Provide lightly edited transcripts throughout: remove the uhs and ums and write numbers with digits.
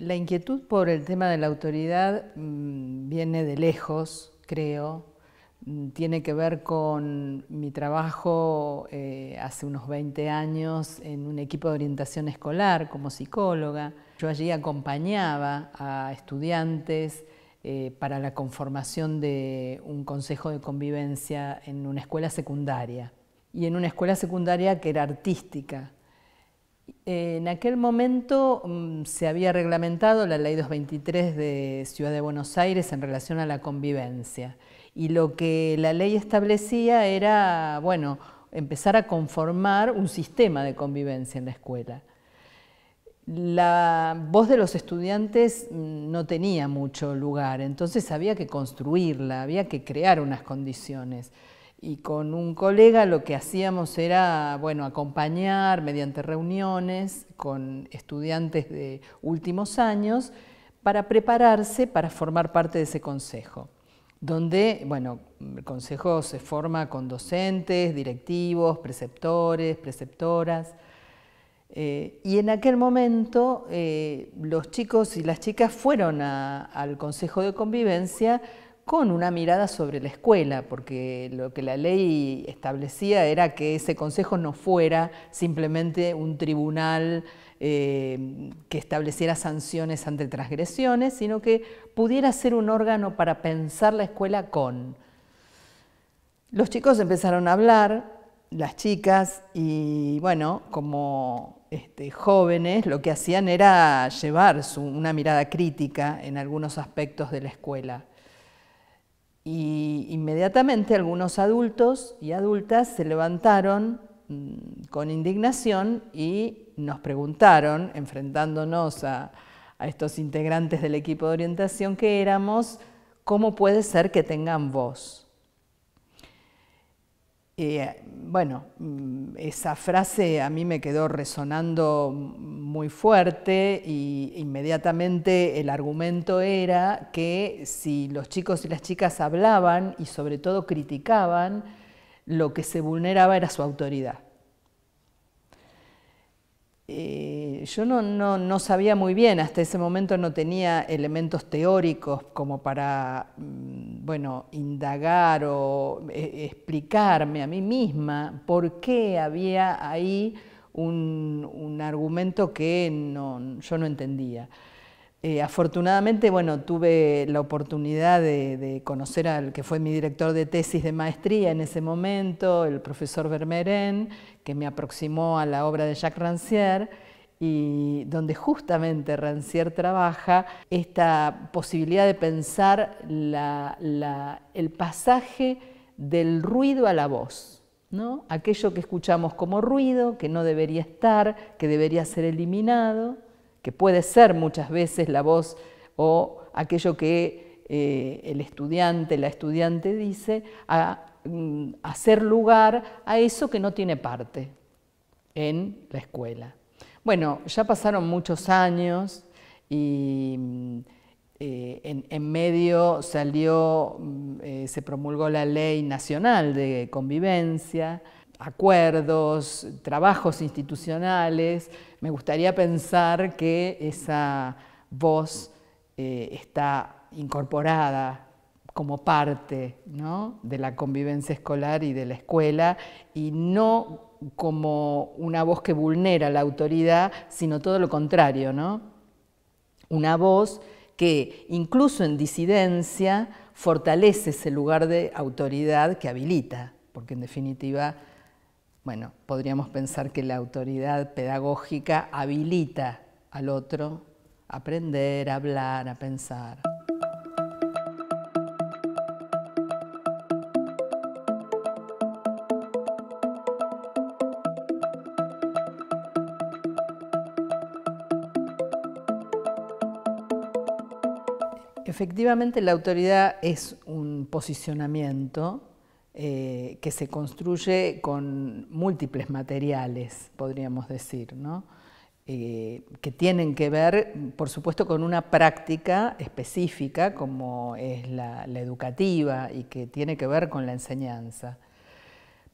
La inquietud por el tema de la autoridad viene de lejos, creo. Tiene que ver con mi trabajo hace unos 20 años en un equipo de orientación escolar como psicóloga. Yo allí acompañaba a estudiantes para la conformación de un consejo de convivencia en una escuela secundaria. Y en una escuela secundaria que era artística. En aquel momento se había reglamentado la Ley 223 de Ciudad de Buenos Aires en relación a la convivencia. Y lo que la ley establecía era, bueno, empezar a conformar un sistema de convivencia en la escuela. La voz de los estudiantes no tenía mucho lugar, entonces había que construirla, había que crear unas condiciones. Y con un colega lo que hacíamos era, bueno, acompañar mediante reuniones con estudiantes de últimos años para prepararse para formar parte de ese consejo, donde, bueno, el consejo se forma con docentes, directivos, preceptores, preceptoras. Y en aquel momento los chicos y las chicas fueron al consejo de convivencia con una mirada sobre la escuela, porque lo que la ley establecía era que ese consejo no fuera simplemente un tribunal que estableciera sanciones ante transgresiones, sino que pudiera ser un órgano para pensar la escuela con. Los chicos empezaron a hablar, las chicas, y bueno, como jóvenes, lo que hacían era llevar una mirada crítica en algunos aspectos de la escuela. Y inmediatamente algunos adultos y adultas se levantaron con indignación y nos preguntaron, enfrentándonos a estos integrantes del equipo de orientación que éramos, ¿cómo puede ser que tengan voz? Bueno, esa frase a mí me quedó resonando muy fuerte y inmediatamente el argumento era que si los chicos y las chicas hablaban y sobre todo criticaban, lo que se vulneraba era su autoridad. Yo no sabía muy bien, hasta ese momento no tenía elementos teóricos como para, bueno, indagar o explicarme a mí misma por qué había ahí un argumento que yo no entendía. Afortunadamente, bueno, tuve la oportunidad de conocer al que fue mi director de tesis de maestría en ese momento, el profesor Vermeren, que me aproximó a la obra de Jacques Rancière, y donde justamente Rancière trabaja esta posibilidad de pensar el pasaje del ruido a la voz, ¿no? Aquello que escuchamos como ruido, que no debería estar, que debería ser eliminado, que puede ser muchas veces la voz o aquello que el estudiante, la estudiante dice, a hacer lugar a eso que no tiene parte en la escuela. Bueno, ya pasaron muchos años y en medio salió, se promulgó la Ley Nacional de Convivencia, acuerdos, trabajos institucionales. Me gustaría pensar que esa voz está incorporada como parte, ¿no?, de la convivencia escolar y de la escuela, y no como una voz que vulnera la autoridad, sino todo lo contrario, ¿no? Una voz que incluso en disidencia fortalece ese lugar de autoridad que habilita, porque en definitiva, bueno, podríamos pensar que la autoridad pedagógica habilita al otro a aprender, a hablar, a pensar. Efectivamente, la autoridad es un posicionamiento que se construye con múltiples materiales, podríamos decir, ¿no? Que tienen que ver, por supuesto, con una práctica específica como es la educativa y que tiene que ver con la enseñanza.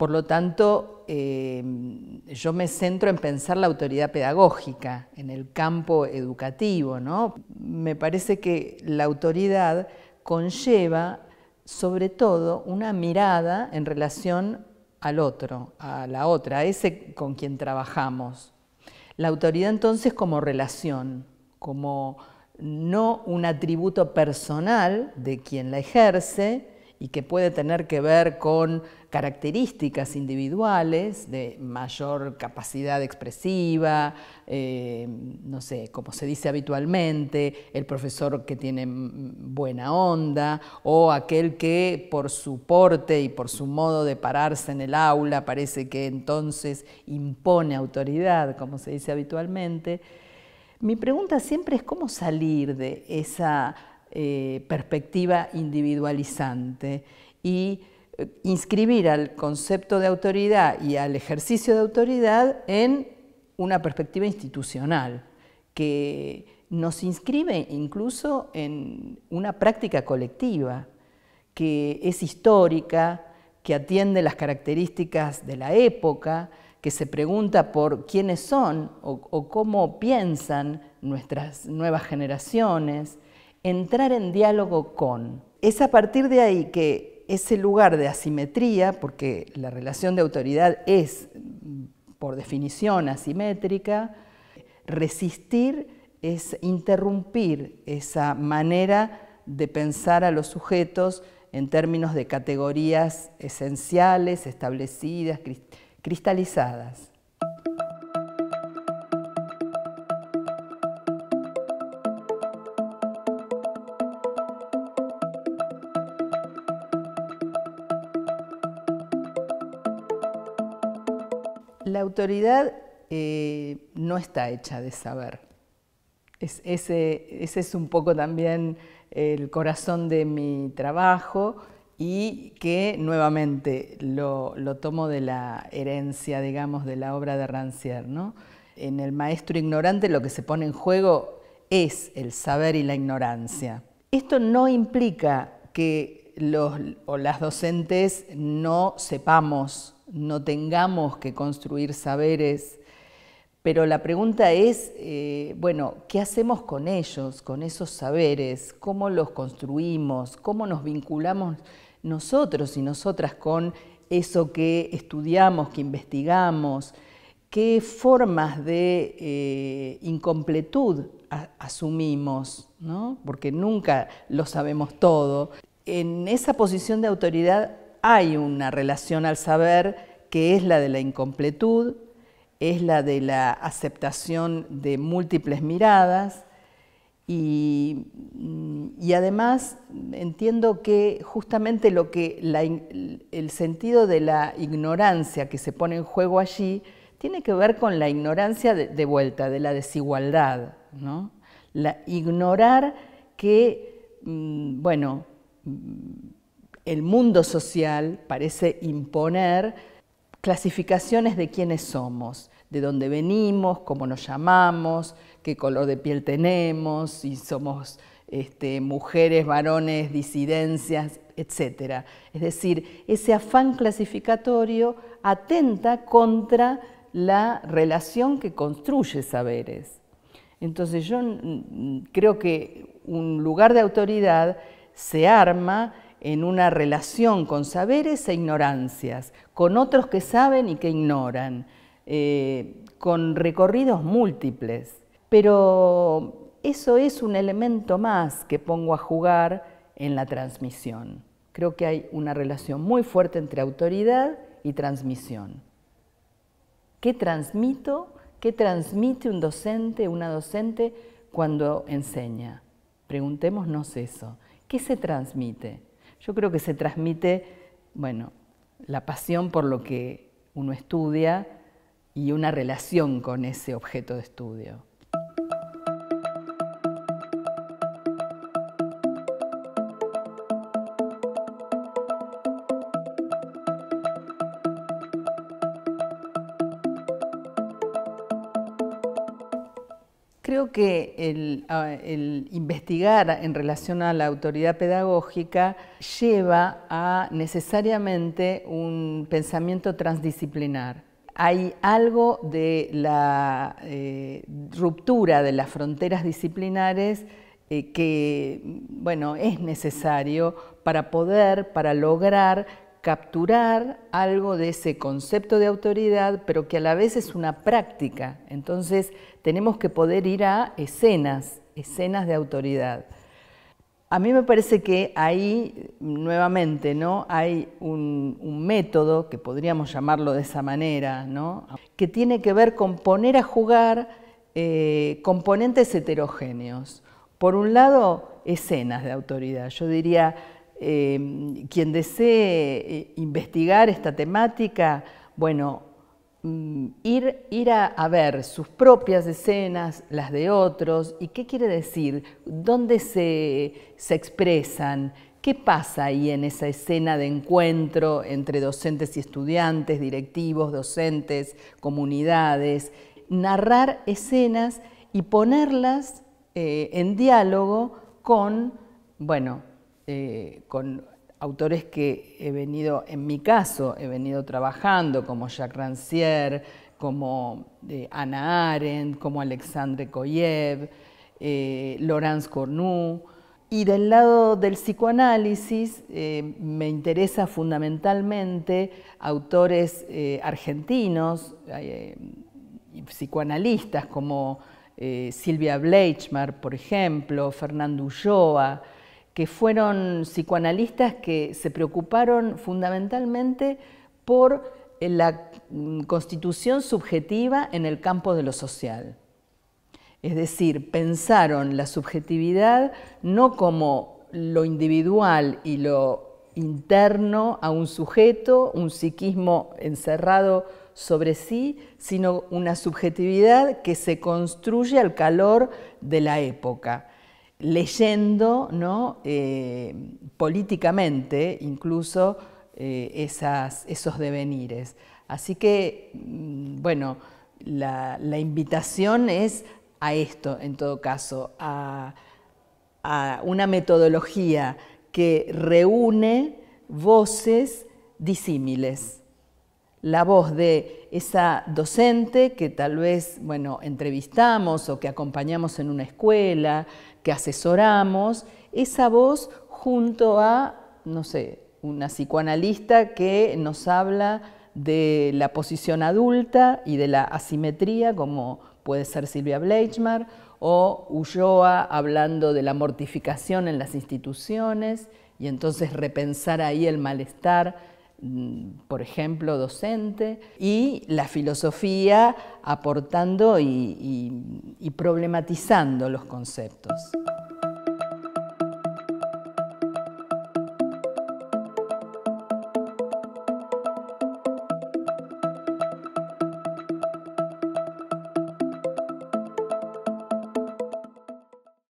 Por lo tanto, yo me centro en pensar la autoridad pedagógica en el campo educativo, ¿no? Me parece que la autoridad conlleva, sobre todo, una mirada en relación al otro, a la otra, a ese con quien trabajamos. La autoridad entonces como relación, como no un atributo personal de quien la ejerce y que puede tener que ver con características individuales de mayor capacidad expresiva, no sé, como se dice habitualmente, el profesor que tiene buena onda o aquel que por su porte y por su modo de pararse en el aula parece que entonces impone autoridad, como se dice habitualmente. Mi pregunta siempre es cómo salir de esa perspectiva individualizante y inscribir al concepto de autoridad y al ejercicio de autoridad en una perspectiva institucional que nos inscribe incluso en una práctica colectiva que es histórica, que atiende las características de la época, que se pregunta por quiénes son o cómo piensan nuestras nuevas generaciones, entrar en diálogo con. Es a partir de ahí que ese lugar de asimetría, porque la relación de autoridad es, por definición, asimétrica, resistir es interrumpir esa manera de pensar a los sujetos en términos de categorías esenciales, establecidas, cristalizadas. La autoridad no está hecha de saber. Ese es un poco también el corazón de mi trabajo y que nuevamente lo tomo de la herencia, digamos, de la obra de Rancière, ¿no? En El maestro ignorante lo que se pone en juego es el saber y la ignorancia. Esto no implica que las docentes no sepamos, no tengamos que construir saberes, pero la pregunta es, bueno, ¿qué hacemos con ellos, con esos saberes? ¿Cómo los construimos? ¿Cómo nos vinculamos nosotros y nosotras con eso que estudiamos, que investigamos? ¿Qué formas de incompletud asumimos, ¿no? Porque nunca lo sabemos todo. En esa posición de autoridad hay una relación al saber que es la de la incompletud, es la de la aceptación de múltiples miradas y además entiendo que justamente el sentido de la ignorancia que se pone en juego allí tiene que ver con la ignorancia de vuelta, de la desigualdad, ¿no? Ignorar que, bueno, el mundo social parece imponer clasificaciones de quiénes somos, de dónde venimos, cómo nos llamamos, qué color de piel tenemos, si somos mujeres, varones, disidencias, etc. Es decir, ese afán clasificatorio atenta contra la relación que construye saberes. Entonces yo creo que un lugar de autoridad se arma en una relación con saberes e ignorancias, con otros que saben y que ignoran, con recorridos múltiples. Pero eso es un elemento más que pongo a jugar en la transmisión. Creo que hay una relación muy fuerte entre autoridad y transmisión. ¿Qué transmito? ¿Qué transmite un docente, una docente cuando enseña? Preguntémonos eso. ¿Qué se transmite? Yo creo que se transmite, bueno, la pasión por lo que uno estudia y una relación con ese objeto de estudio. creo que el investigar en relación a la autoridad pedagógica lleva a necesariamente un pensamiento transdisciplinar. Hay algo de la ruptura de las fronteras disciplinares que, bueno, es necesario para lograr capturar algo de ese concepto de autoridad, pero que a la vez es una práctica. Entonces tenemos que poder ir a escenas de autoridad. A mí me parece que ahí, nuevamente, ¿no?, hay un método, que podríamos llamarlo de esa manera, ¿no?, que tiene que ver con poner a jugar componentes heterogéneos. Por un lado, escenas de autoridad. Yo diría, quien desee investigar esta temática, bueno, ir a ver sus propias escenas, las de otros, y qué quiere decir, dónde se expresan, qué pasa ahí en esa escena de encuentro entre docentes y estudiantes, directivos, docentes, comunidades, narrar escenas y ponerlas en diálogo con, bueno, con autores que en mi caso, he venido trabajando, como Jacques Rancière, como Hannah Arendt, como Alexandre Koyev, Laurence Cornu. Y del lado del psicoanálisis me interesa fundamentalmente autores argentinos, psicoanalistas como Silvia Bleichmar, por ejemplo, Fernando Ulloa, que fueron psicoanalistas que se preocuparon fundamentalmente por la constitución subjetiva en el campo de lo social. Es decir, pensaron la subjetividad no como lo individual y lo interno a un sujeto, un psiquismo encerrado sobre sí, sino una subjetividad que se construye al calor de la época, leyendo, ¿no?, políticamente incluso esos devenires. Así que, bueno, la invitación es a esto, en todo caso, a una metodología que reúne voces disímiles. La voz de esa docente que tal vez, bueno, entrevistamos o que acompañamos en una escuela, que asesoramos, esa voz junto a, no sé, una psicoanalista que nos habla de la posición adulta y de la asimetría, como puede ser Silvia Bleichmar, o Ulloa hablando de la mortificación en las instituciones, y entonces repensar ahí el malestar, por ejemplo, docente, y la filosofía aportando y problematizando los conceptos.